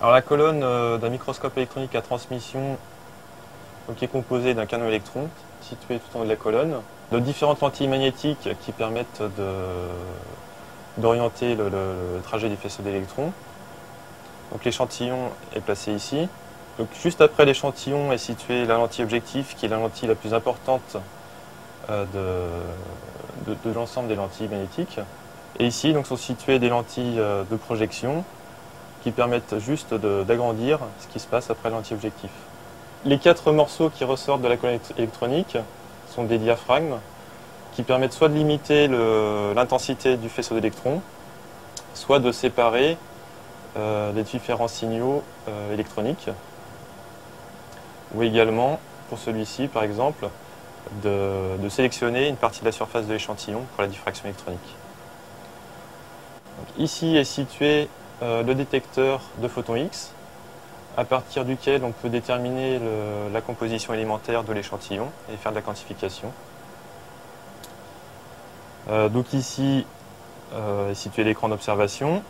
Alors la colonne d'un microscope électronique à transmission donc, est composée d'un canon électron situé tout en haut de la colonne, de différentes lentilles magnétiques qui permettent d'orienter le trajet du faisceau d'électrons. Donc l'échantillon est placé ici. Donc, juste après l'échantillon est située la lentille objectif, qui est la lentille la plus importante de l'ensemble des lentilles magnétiques. Et ici donc, sont situées des lentilles de projection qui permettent juste d'agrandir ce qui se passe après la lentille objectif. Les 4 morceaux qui ressortent de la colonne électronique sont des diaphragmes qui permettent soit de limiter l'intensité du faisceau d'électrons, soit de séparer les différents signaux électroniques, ou également, pour celui-ci par exemple, de sélectionner une partie de la surface de l'échantillon pour la diffraction électronique. Donc, ici est situé le détecteur de photons X, à partir duquel on peut déterminer la composition élémentaire de l'échantillon et faire de la quantification. Donc ici est situé l'écran d'observation,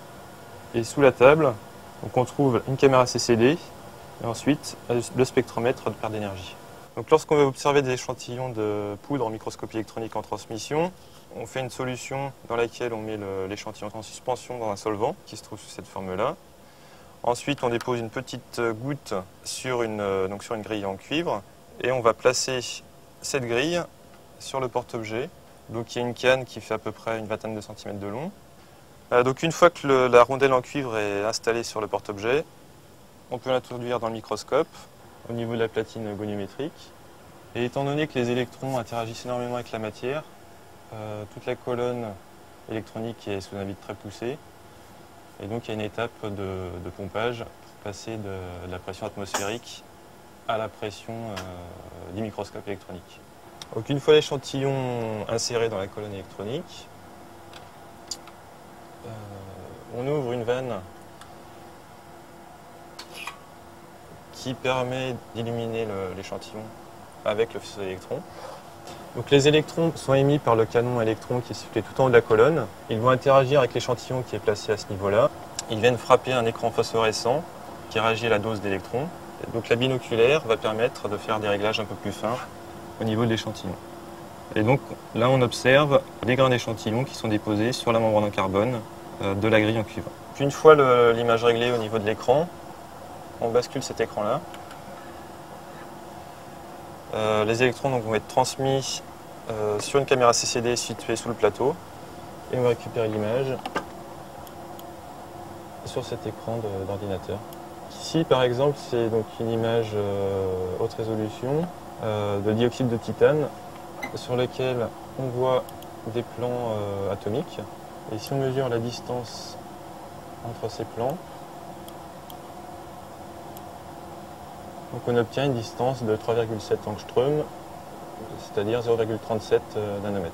et sous la table donc on trouve une caméra CCD et ensuite le spectromètre de perte d'énergie. Donc lorsqu'on veut observer des échantillons de poudre en microscopie électronique en transmission, on fait une solution dans laquelle on met l'échantillon en suspension dans un solvant qui se trouve sous cette forme-là. Ensuite, on dépose une petite goutte sur une grille en cuivre et on va placer cette grille sur le porte-objet. Donc il y a une canne qui fait à peu près une vingtaine de centimètres de long. Donc une fois que la rondelle en cuivre est installée sur le porte-objet, on peut l'introduire dans le microscope au niveau de la platine goniométrique. Et étant donné que les électrons interagissent énormément avec la matière, toute la colonne électronique est sous un vide très poussé. Et donc il y a une étape de pompage pour passer de la pression atmosphérique à la pression du microscope électronique. Donc une fois l'échantillon inséré dans la colonne électronique, on ouvre une vanne qui permet d'illuminer l'échantillon avec le faisceau d'électrons. Donc les électrons sont émis par le canon électron qui est situé tout en haut de la colonne. Ils vont interagir avec l'échantillon qui est placé à ce niveau-là. Ils viennent frapper un écran phosphorescent qui réagit à la dose d'électrons. Donc la binoculaire va permettre de faire des réglages un peu plus fins au niveau de l'échantillon. Et donc là on observe les grains d'échantillon qui sont déposés sur la membrane en carbone de la grille en cuivre. Une fois l'image réglée au niveau de l'écran, on bascule cet écran-là. Les électrons donc, vont être transmis sur une caméra CCD située sous le plateau et on va récupérer l'image sur cet écran d'ordinateur. Ici par exemple c'est donc une image haute résolution de dioxyde de titane sur lequel on voit des plans atomiques, et si on mesure la distance entre ces plans, donc on obtient une distance de 3,7 angstroms, c'est-à-dire 0,37 nanomètres.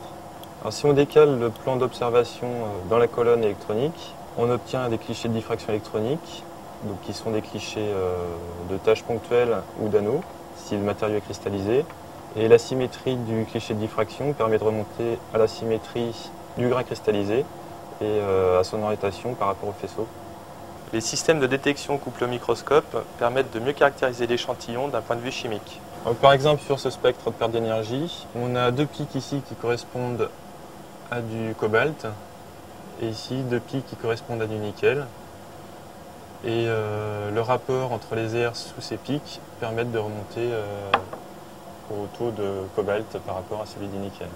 Alors si on décale le plan d'observation dans la colonne électronique, on obtient des clichés de diffraction électronique, donc qui sont des clichés de taches ponctuelles ou d'anneaux, si le matériau est cristallisé. Et la symétrie du cliché de diffraction permet de remonter à la symétrie du grain cristallisé et à son orientation par rapport au faisceau. Les systèmes de détection couple microscope permettent de mieux caractériser l'échantillon d'un point de vue chimique. Donc, par exemple, sur ce spectre de perte d'énergie, on a 2 pics ici qui correspondent à du cobalt et ici 2 pics qui correspondent à du nickel. Et le rapport entre les aires sous ces pics permettent de remonter au taux de cobalt par rapport à celui du nickel.